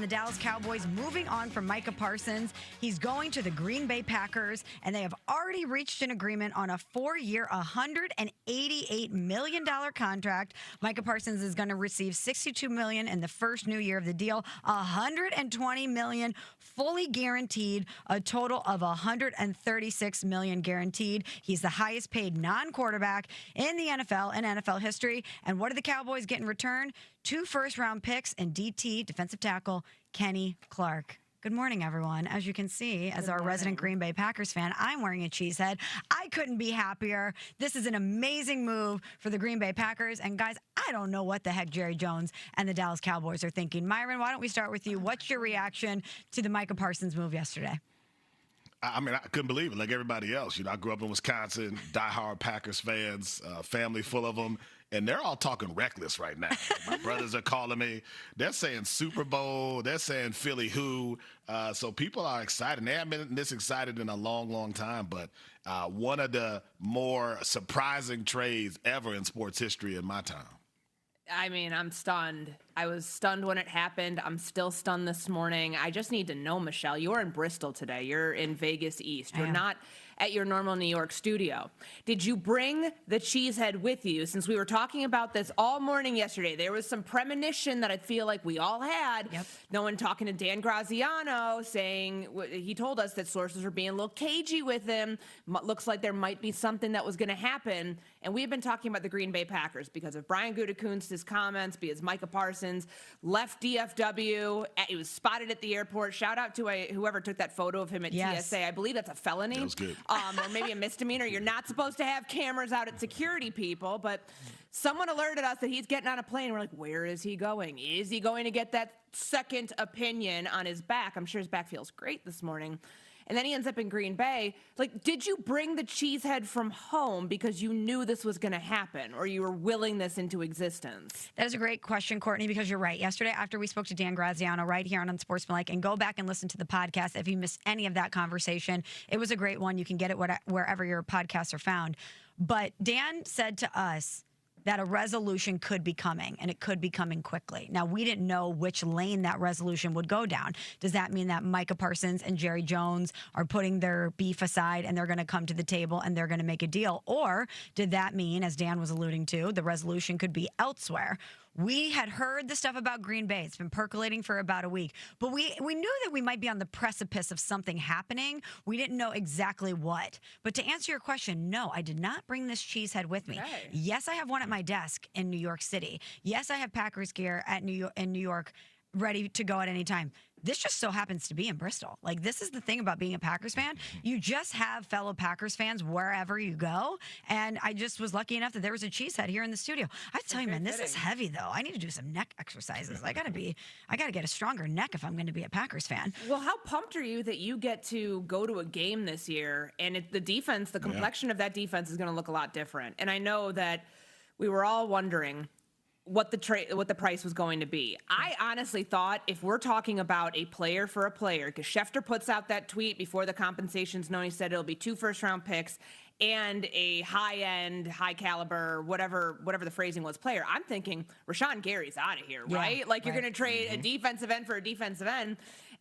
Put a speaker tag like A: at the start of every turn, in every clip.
A: the Dallas Cowboys moving on from Micah Parsons. He's going to the Green Bay Packers, and they have already reached an agreement on a 4-year, $188 million contract. Micah Parsons is going to receive $62 million in the first new year of the deal, $120 million fully guaranteed, a total of $136 million guaranteed. He's the highest paid non-quarterback in the NFL and NFL history. And what do the Cowboys get in return? 2 first-round picks and DT, defensive tackle, Kenny Clark. Good morning, everyone. As you can see, as our resident Green Bay Packers fan, I'm wearing a cheesehead. I couldn't be happier. This is an amazing move for the Green Bay Packers. And guys, I don't know what the heck Jerry Jones and the Dallas Cowboys are thinking. Myron, why don't we start with you? What's your reaction to the Micah Parsons move yesterday?
B: I mean, I couldn't believe it like everybody else. You know, I grew up in Wisconsin, diehard Packers fans, family full of them, and they're all talking reckless right now. My brothers are calling me. They're saying Super Bowl. They're saying Philly who. So people are excited. They haven't been this excited in a long, long time, but one of the more surprising trades ever in sports history in my time.
C: I mean, I'm stunned. I was stunned when it happened. I'm still stunned this morning. I just need to know, Michelle, you're in Bristol today. You're in Vegas East. You're not at your normal New York studio. Did you bring the cheesehead with you? Since we were talking about this all morning yesterday, there was some premonition that I feel like we all had.
A: Yep.
C: No one talking to Dan Graziano saying, he told us that sources are being a little cagey with him. Looks like there might be something that was going to happen. And we've been talking about the Green Bay Packers because of Brian Gutekunst's comments, because Micah Parsons left DFW. He was spotted at the airport. Shout out to whoever took that photo of him at TSA. I believe that's a felony.
B: That was good.
C: Or maybe a misdemeanor. You're not supposed to have cameras out at security, people. But someone alerted us that he's getting on a plane. We're like, where is he going? Is he going to get that second opinion on his back? I'm sure his back feels great this morning. And then he ends up in Green Bay. Like, did you bring the cheesehead from home because you knew this was going to happen, or you were willing this into existence?
A: That is a great question, Courtney, because you're right. Yesterday, after we spoke to Dan Graziano right here on Unsportsmanlike, and go back and listen to the podcast if you missed any of that conversation. It was a great one. You can get it wherever your podcasts are found. But Dan said to us that a resolution could be coming, and it could be coming quickly. Now, we didn't know which lane that resolution would go down. Does that mean that Micah Parsons and Jerry Jones are putting their beef aside and they're going to come to the table and they're going to make a deal? Or did that mean, as Dan was alluding to, the resolution could be elsewhere? We had heard the stuff about Green Bay. It's been percolating for about a week. But we knew that we might be on the precipice of something happening. We didn't know exactly what. But to answer your question, no, I did not bring this cheesehead with me.
C: Okay.
A: Yes, I have one at my desk in New York City. Yes, I have Packers gear in New York ready to go at any time. This just so happens to be in Bristol. Like, this is the thing about being a Packers fan. You just have fellow Packers fans wherever you go. And I just was lucky enough that there was a cheesehead here in the studio. I tell you, man, this is heavy, though. I need to do some neck exercises. I got to get a stronger neck if I'm going to be a Packers fan.
C: Well, how pumped are you that you get to go to a game this year, and the defense, the complexion of that defense is going to look a lot different. And I know that we were all wondering what the price was going to be. I honestly thought, if we're talking about a player for a player, because Schefter puts out that tweet before the compensation's known, he said it'll be 2 first-round picks and a high-end, high-caliber, whatever the phrasing was, player. I'm thinking Rashawn Gary's out of here, right?
A: Yeah,
C: like, you're going to trade a defensive end for a defensive end.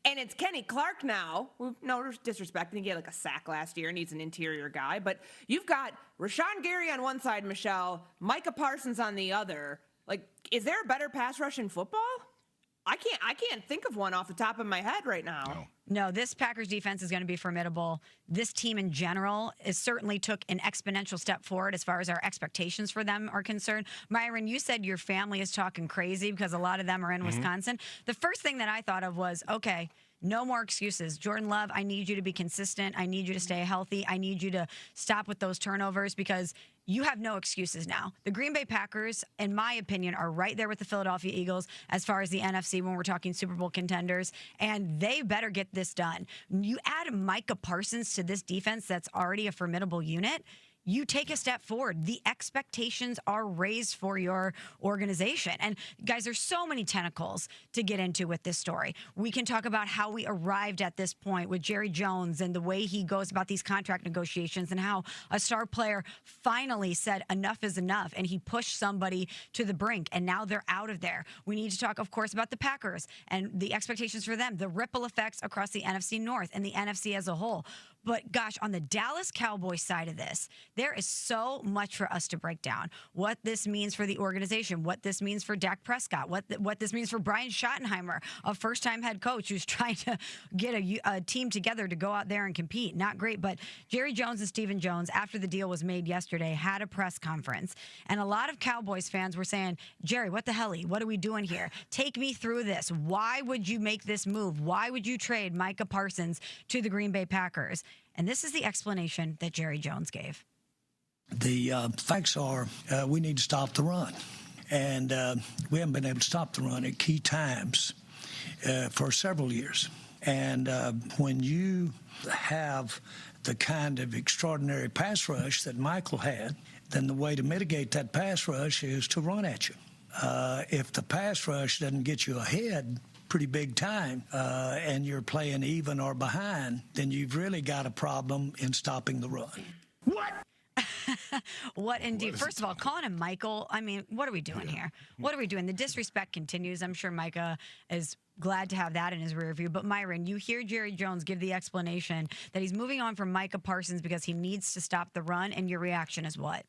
C: And it's Kenny Clark now. No disrespect. I think he had like a sack last year. Needs an interior guy. But you've got Rashawn Gary on one side, Michelle, Micah Parsons on the other. Like, is there a better pass rush in football? I can't think of one off the top of my head right now.
A: No, this Packers defense is going to be formidable. This team in general certainly took an exponential step forward as far as our expectations for them are concerned. Myron, you said your family is talking crazy because a lot of them are in Wisconsin. The first thing that I thought of was, okay, no more excuses. Jordan Love, I need you to be consistent. I need you to stay healthy. I need you to stop with those turnovers because you have no excuses now. The Green Bay Packers, in my opinion, are right there with the Philadelphia Eagles as far as the NFC when we're talking Super Bowl contenders, and they better get this done. You add Micah Parsons to this defense that's already a formidable unit, you take a step forward. The expectations are raised for your organization. And guys, there's so many tentacles to get into with this story. We can talk about how we arrived at this point with Jerry Jones and the way he goes about these contract negotiations and how a star player finally said enough is enough and he pushed somebody to the brink and now they're out of there. We need to talk, of course, about the Packers and the expectations for them, the ripple effects across the NFC North and the NFC as a whole. But gosh, on the Dallas Cowboys side of this, there is so much for us to break down. What this means for the organization, what this means for Dak Prescott, what this means for Brian Schottenheimer, a first-time head coach who's trying to get a team together to go out there and compete. Not great, but Jerry Jones and Stephen Jones, after the deal was made yesterday, had a press conference. And a lot of Cowboys fans were saying, Jerry, what the hell? What are we doing here? Take me through this. Why would you make this move? Why would you trade Micah Parsons to the Green Bay Packers? And this is the explanation that Jerry Jones gave.
D: The facts are we need to stop the run. And we haven't been able to stop the run at key times for several years. And when you have the kind of extraordinary pass rush that Michael had, then the way to mitigate that pass rush is to run at you. If the pass rush doesn't get you ahead pretty big time and you're playing even or behind, then you've really got a problem in stopping the run.
A: What? What indeed? First of all, calling him Michael, I mean, what are we doing here? What are we doing? The disrespect continues. I'm sure Micah is glad to have that in his rear view. But Myron, you hear Jerry Jones give the explanation that he's moving on from Micah Parsons because he needs to stop the run, and your reaction is what?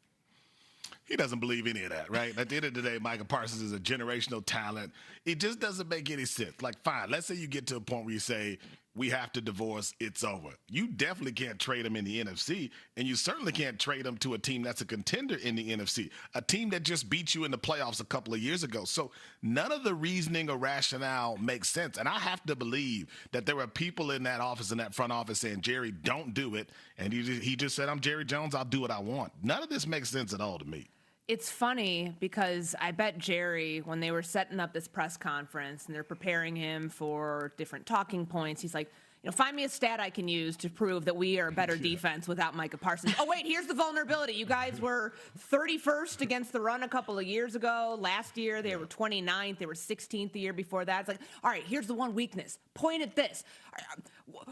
B: He doesn't believe any of that, right? At the end of the day, Micah Parsons is a generational talent. It just doesn't make any sense. Like, fine, let's say you get to a point where you say, we have to divorce, it's over. You definitely can't trade him in the NFC, and you certainly can't trade him to a team that's a contender in the NFC, a team that just beat you in the playoffs a couple of years ago. So none of the reasoning or rationale makes sense. And I have to believe that there were people in that office, in that front office saying, Jerry, don't do it. And he just said, I'm Jerry Jones, I'll do what I want. None of this makes sense at all to me.
C: It's funny because I bet Jerry, when they were setting up this press conference and they're preparing him for different talking points, he's like, find me a stat I can use to prove that we are a better defense without Micah Parsons. Oh, wait, here's the vulnerability. You guys were 31st against the run a couple of years ago. Last year, they were 29th. They were 16th the year before that. It's like, all right, here's the one weakness. Point at this.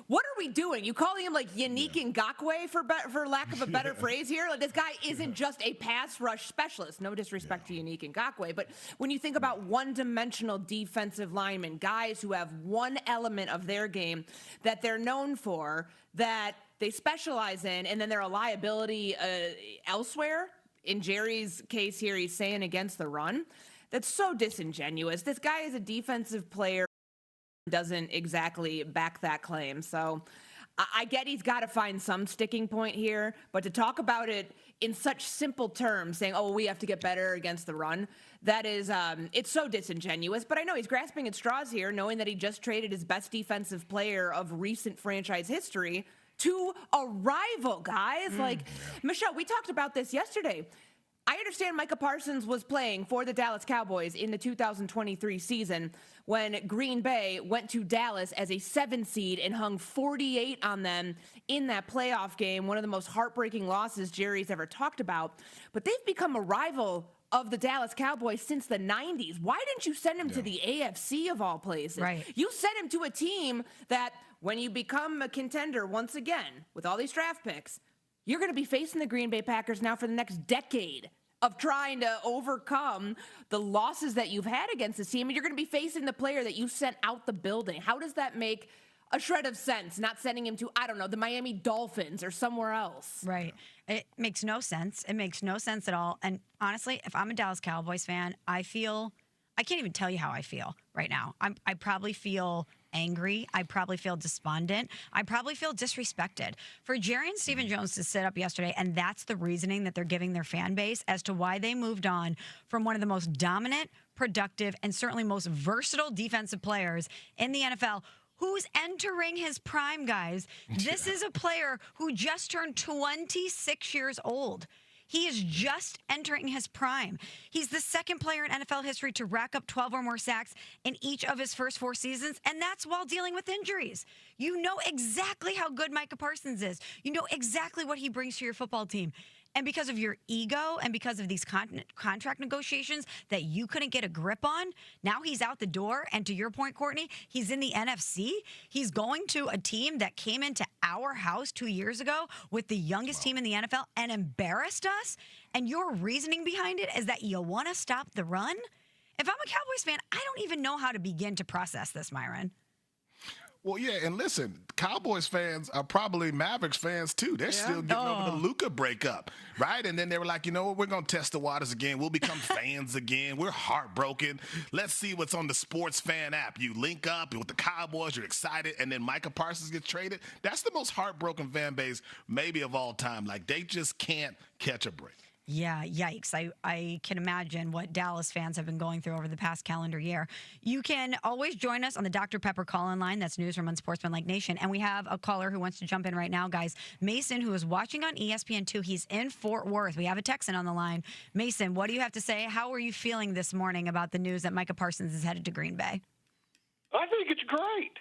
C: What are we doing? You calling him like Yannick Ngakoue for lack of a better phrase here? Like, this guy isn't just a pass rush specialist. No disrespect to Yannick Ngakoue, but when you think about one-dimensional defensive linemen, guys who have one element of their game that they're known for, that they specialize in, and then they're a liability elsewhere. In Jerry's case here, he's saying against the run. That's so disingenuous. This guy is a defensive player, doesn't exactly back that claim. So I get he's got to find some sticking point here, but to talk about it in such simple terms, saying, oh, we have to get better against the run, that is, it's so disingenuous. But I know he's grasping at straws here, knowing that he just traded his best defensive player of recent franchise history to a rival, guys. Michelle, we talked about this yesterday. I understand Micah Parsons was playing for the Dallas Cowboys in the 2023 season when Green Bay went to Dallas as a 7 seed and hung 48 on them in that playoff game, one of the most heartbreaking losses Jerry's ever talked about. But they've become a rival of the Dallas Cowboys since the 90s. Why didn't you send him to the AFC of all places?
A: Right.
C: You sent him to a team that when you become a contender once again with all these draft picks, you're going to be facing the Green Bay Packers now for the next decade of trying to overcome the losses that you've had against this team. And you're going to be facing the player that you sent out the building. How does that make a shred of sense, not sending him to, I don't know, the Miami Dolphins or somewhere else?
A: Right. It makes no sense. It makes no sense at all. And honestly, if I'm a Dallas Cowboys fan, I can't even tell you how I feel right now. I probably feel angry. I probably feel despondent. I probably feel disrespected. For Jerry and Stephen Jones to sit up yesterday, and that's the reasoning that they're giving their fan base as to why they moved on from one of the most dominant, productive, and certainly most versatile defensive players in the NFL, who's entering his prime, guys. This is a player who just turned 26 years old. He is just entering his prime. He's the second player in NFL history to rack up 12 or more sacks in each of his first 4 seasons, and that's while dealing with injuries. You know exactly how good Micah Parsons is. You know exactly what he brings to your football team. and because of your ego and because of these contract negotiations that you couldn't get a grip on, now he's out the door. And to your point, Courtney, he's in the NFC. He's going to a team that came into our house 2 years ago with the youngest team in the NFL and embarrassed us. And your reasoning behind it is that you want to stop the run? If I'm a Cowboys fan, I don't even know how to begin to process this, Myron.
B: Well, yeah, and listen, Cowboys fans are probably Mavericks fans too. They're still getting over the Luka breakup, right? And then they were like, you know what, we're going to test the waters again. We'll become fans again. We're heartbroken. Let's see what's on the sports fan app. You link up with the Cowboys, you're excited, and then Micah Parsons gets traded. That's the most heartbroken fan base maybe of all time. Like, they just can't catch a break.
A: Yeah, yikes. I can imagine what Dallas fans have been going through over the past calendar year. You can always join us on the Dr. Pepper call-in line. That's Newsroom on Sportsmanlike Nation. And we have a caller who wants to jump in right now, guys. Mason, who is watching on ESPN2. He's in Fort Worth. We have a Texan on the line. Mason, what do you have to say? How are you feeling this morning about the news that Micah Parsons is headed to Green Bay?
E: I think it's great.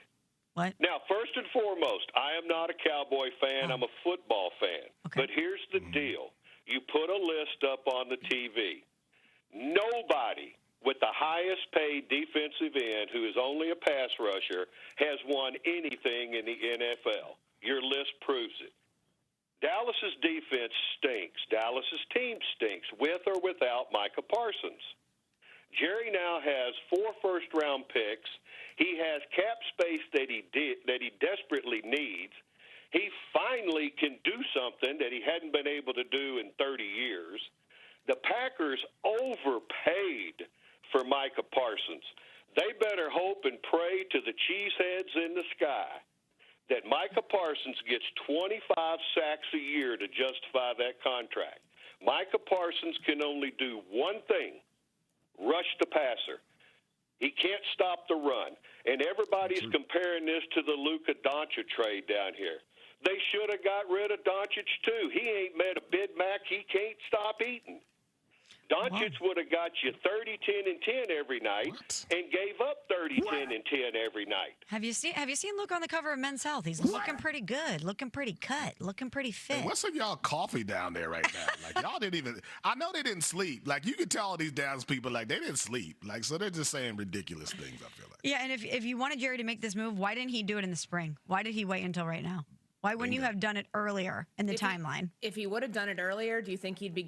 A: What?
E: Now, first and foremost, I am not a Cowboy fan. I'm a football fan.
A: Okay.
E: But here's the deal. You put a list up on the TV. Nobody with the highest paid defensive end who is only a pass rusher has won anything in the NFL. Your list proves it. Dallas's defense stinks. Dallas's team stinks, with or without Micah Parsons. Jerry now has 4 first-round picks. He has cap space that he desperately needs. He finally can do something that he hadn't been able to do in 30 years. The Packers overpaid for Micah Parsons. They better hope and pray to the cheeseheads in the sky that Micah Parsons gets 25 sacks a year to justify that contract. Micah Parsons can only do one thing, rush the passer. He can't stop the run. And everybody's comparing this to the Luka Doncic trade down here. They should have got rid of Doncic, too. He ain't met a Big Mac he can't stop eating. Doncic would have got you 30, 10, and 10 every night and gave up 30, 10, and 10 every night.
A: Have you seen Luke on the cover of Men's Health? He's looking pretty good, looking pretty cut, looking pretty fit.
B: Hey, what's in y'all coffee down there right now? Like, y'all didn't even – I know they didn't sleep. Like, you could tell all these Dallas people, like, they didn't sleep. Like, so they're just saying ridiculous things, I feel like.
A: Yeah, and if you wanted Jerry to make this move, why didn't he do it in the spring? Why did he wait until right now? Why wouldn't you have done it earlier in the timeline?
C: If he would have done it earlier, do you think he'd be